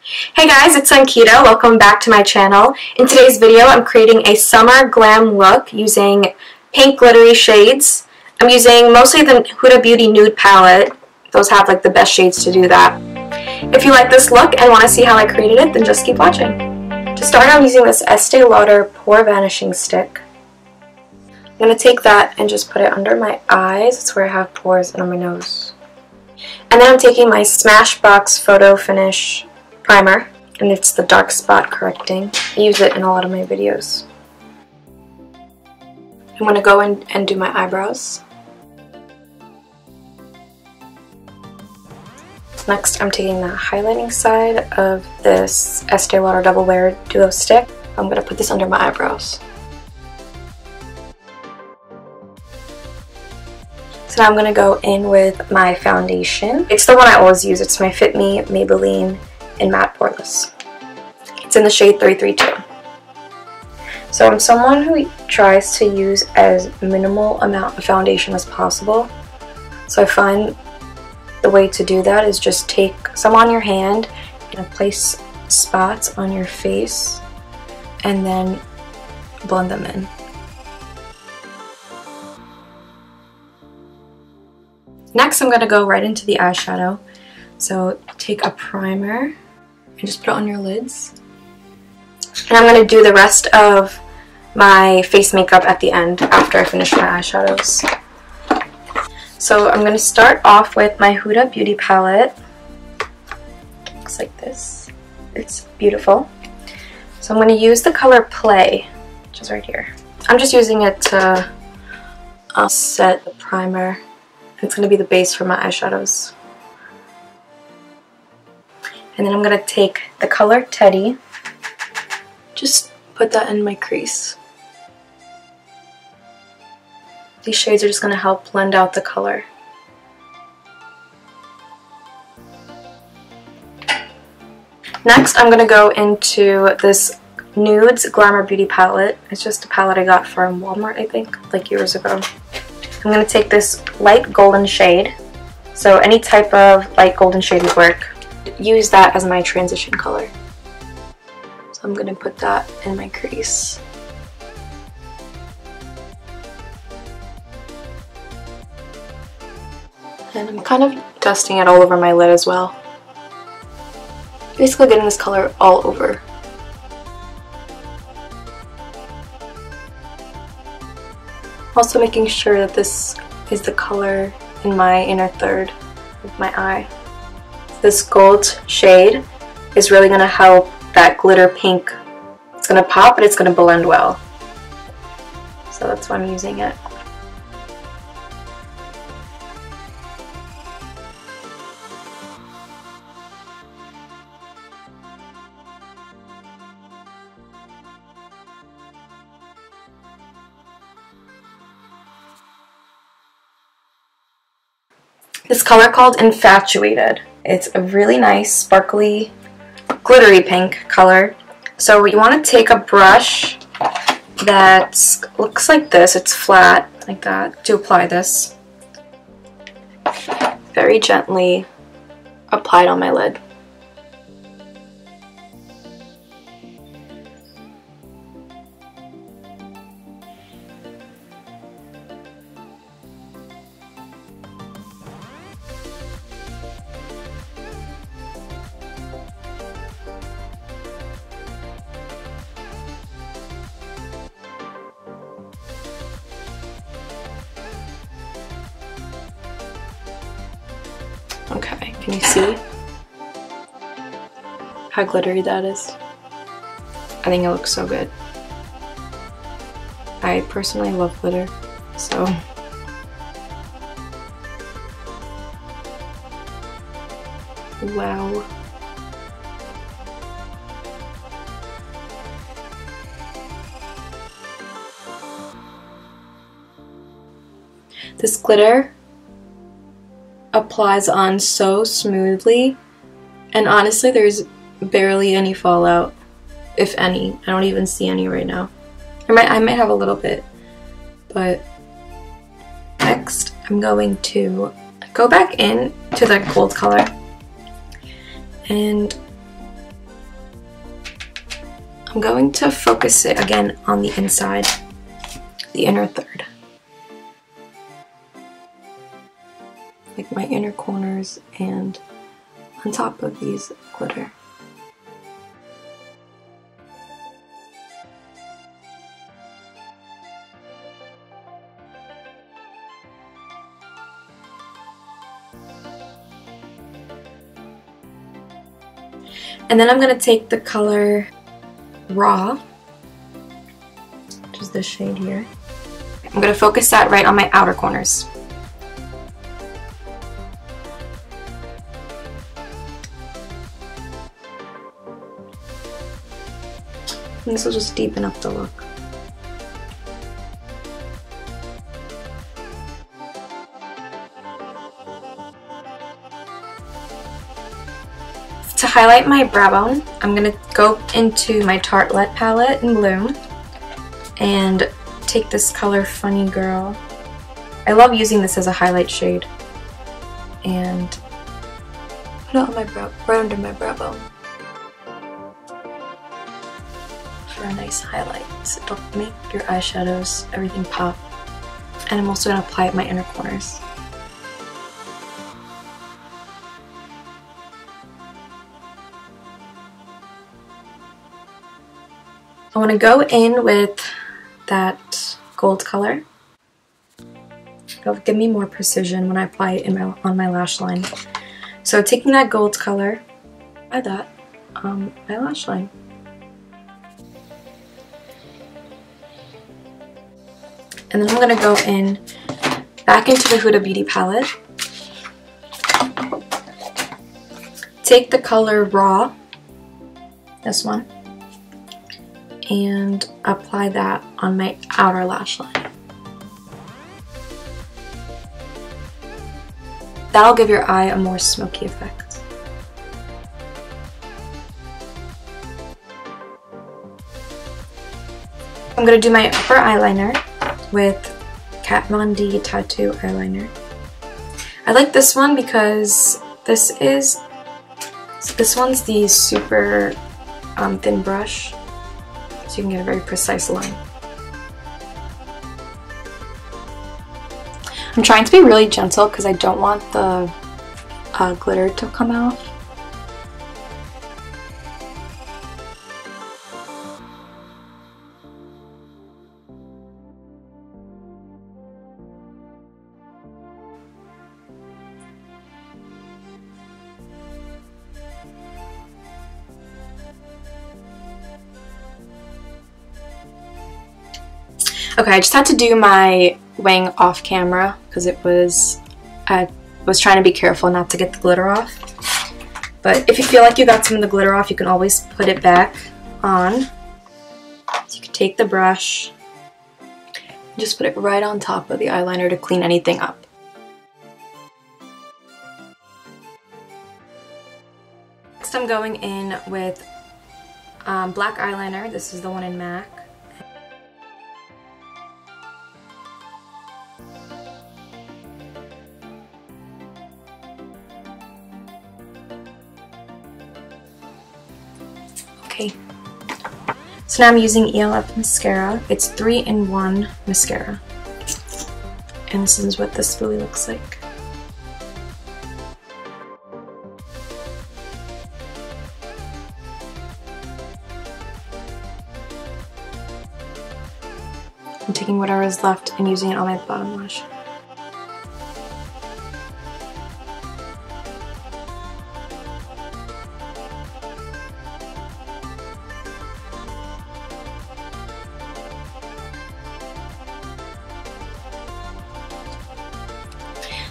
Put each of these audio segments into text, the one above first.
Hey guys, it's Ankita. Welcome back to my channel. In today's video, I'm creating a summer glam look using pink glittery shades. I'm using mostly the Huda Beauty Nude Palette. Those have like the best shades to do that. If you like this look and want to see how I created it, then just keep watching. To start, I'm using this Estee Lauder Pore Vanishing Stick. I'm going to take that and just put it under my eyes. It's where I have pores, and on my nose. And then I'm taking my Smashbox PhotoFinish primer, and it's the dark spot correcting. I use it in a lot of my videos. I'm going to go in and do my eyebrows. Next, I'm taking the highlighting side of this Estee Lauder Double Wear Duo Stick. I'm going to put this under my eyebrows. So now I'm going to go in with my foundation. It's the one I always use. It's my Fit Me Maybelline in Matte Poreless. It's in the shade 332. So I'm someone who tries to use as minimal amount of foundation as possible. So I find the way to do that is just take some on your hand and place spots on your face and then blend them in. Next, I'm going to go right into the eyeshadow. So take a primer and just put it on your lids. And I'm going to do the rest of my face makeup at the end after I finish my eyeshadows. So I'm going to start off with my Huda Beauty Palette. It looks like this. It's beautiful. So I'm going to use the color Play, which is right here. I'm just using it to set the primer. It's going to be the base for my eyeshadows. And then I'm going to take the color Teddy, just put that in my crease. These shades are just going to help blend out the color. Next, I'm going to go into this Nudes Glamour Beauty Palette. It's just a palette I got from Walmart, I think, like years ago. I'm going to take this light golden shade, so any type of light golden shade would work. Use that as my transition color. So I'm going to put that in my crease. And I'm kind of dusting it all over my lid as well. Basically getting this color all over. Also making sure that this is the color in my inner third of my eye. This gold shade is really going to help that glitter pink. It's going to pop, but it's going to blend well. So that's why I'm using it. This color called Infatuated. It's a really nice, sparkly, glittery pink color. So you want to take a brush that looks like this. It's flat, like that, to apply this. Very gently apply it on my lid. Okay, can you see how glittery that is? I think it looks so good. I personally love glitter, so. Wow. This glitter applies on so smoothly, and honestly there's barely any fallout, if any. I don't even see any right now. I might have a little bit, but next I'm going to go back in to that gold color and I'm going to focus it again on the inside, the inner third. Like my inner corners and on top of these glitter. And then I'm going to take the color Raw, which is this shade here. I'm going to focus that right on my outer corners. And this will just deepen up the look. To highlight my brow bone, I'm going to go into my Tarte palette in Bloom and take this color Funny Girl. I love using this as a highlight shade. And put it on my brow, right under my brow bone for a nice highlight. So it'll make your eyeshadows, everything pop. And I'm also going to apply it in my inner corners. I want to go in with that gold color. It'll give me more precision when I apply it on my lash line. So taking that gold color, apply that on my lash line. And then I'm going to go in back into the Huda Beauty palette. Take the color Raw, this one, and apply that on my outer lash line. That'll give your eye a more smoky effect. I'm going to do my upper eyeliner with Kat Von D Tattoo eyeliner. I like this one because this one's the super thin brush, so you can get a very precise line. I'm trying to be really gentle because I don't want the glitter to come out. Okay, I just had to do my wing off camera because I was trying to be careful not to get the glitter off. But if you feel like you got some of the glitter off, you can always put it back on. So you can take the brush and just put it right on top of the eyeliner to clean anything up. Next I'm going in with black eyeliner. This is the one in MAC. Okay, so now I'm using ELF mascara. It's 3-in-1 mascara. And this is what this really looks like. I'm taking whatever is left and using it on my bottom lash.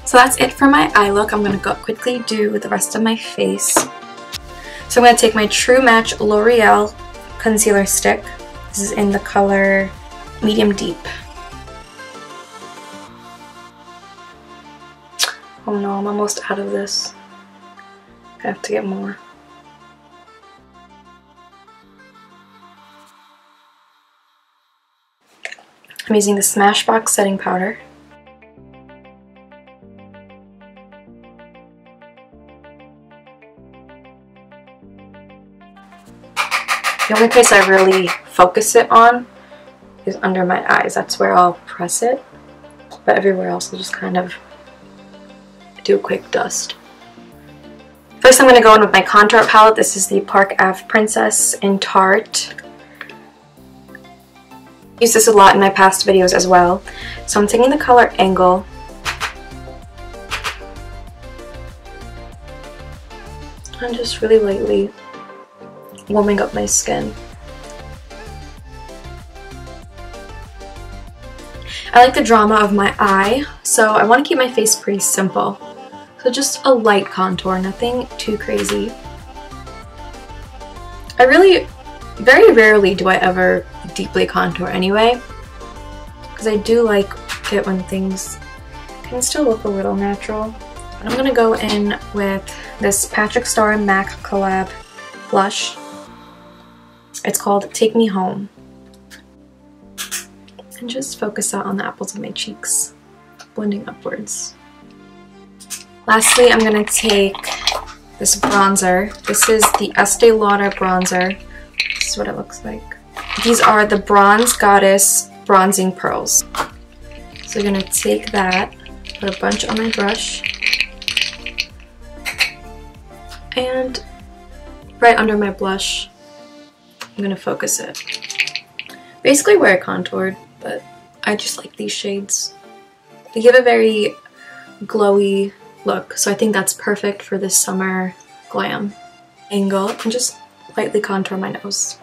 So that's it for my eye look. I'm going to go quickly do the rest of my face. So I'm going to take my True Match L'Oreal concealer stick. This is in the color Medium Deep. Oh no, I'm almost out of this. I have to get more. I'm using the Smashbox setting powder. The only place I really focus it on is under my eyes. That's where I'll press it. But everywhere else I'll just kind of do a quick dust. First I'm going to go in with my contour palette. This is the Parkave Princess in Tarte. I used this a lot in my past videos as well. So I'm taking the color Angle. I'm just really lightly warming up my skin. I like the drama of my eye, so I want to keep my face pretty simple. So just a light contour, nothing too crazy. Very rarely do I ever deeply contour anyway, because I do like it when things can still look a little natural. And I'm going to go in with this Patrick Star MAC collab blush. It's called Take Me Home. And just focus that on the apples of my cheeks, blending upwards. Lastly, I'm going to take this bronzer. This is the Estee Lauder bronzer. This is what it looks like. These are the Bronze Goddess Bronzing Pearls. So I'm going to take that, put a bunch on my brush, and right under my blush, I'm going to focus it. Basically where I contoured, but I just like these shades. They give a very glowy look, so I think that's perfect for this summer glam. Angle, and just lightly contour my nose.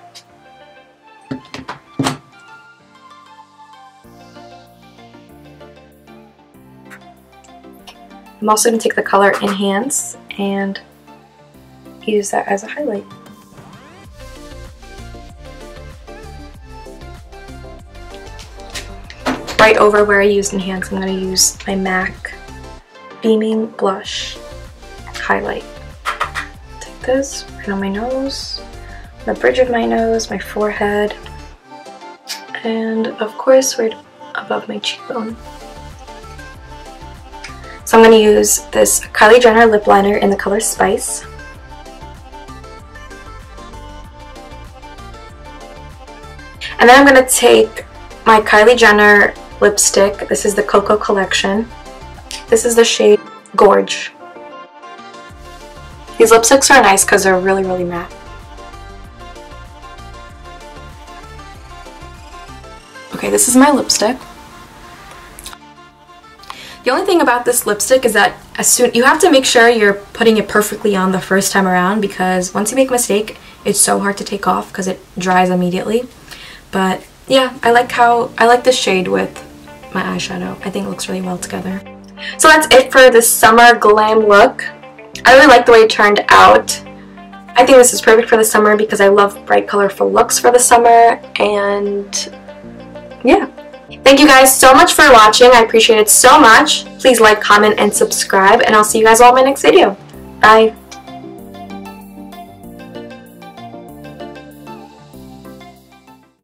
I'm also going to take the color Enhance and use that as a highlight. Right over where I used Enhance, I'm going to use my MAC Beaming Blush highlight. Take this right on my nose, the bridge of my nose, my forehead, and of course right above my cheekbone. So I'm going to use this Kylie Jenner lip liner in the color Spice. And then I'm going to take my Kylie Jenner lipstick. This is the KOKO collection. This is the shade Gorge. These lipsticks are nice because they're really matte. Okay, this is my lipstick. The only thing about this lipstick is that you have to make sure you're putting it perfectly on the first time around, because once you make a mistake, it's so hard to take off because it dries immediately. But yeah, I like this shade with my eyeshadow. I think it looks really well together. So that's it for this summer glam look. I really like the way it turned out. I think this is perfect for the summer because I love bright colorful looks for the summer, and yeah. Thank you guys so much for watching. I appreciate it so much. Please like, comment, and subscribe, and I'll see you guys all in my next video. Bye!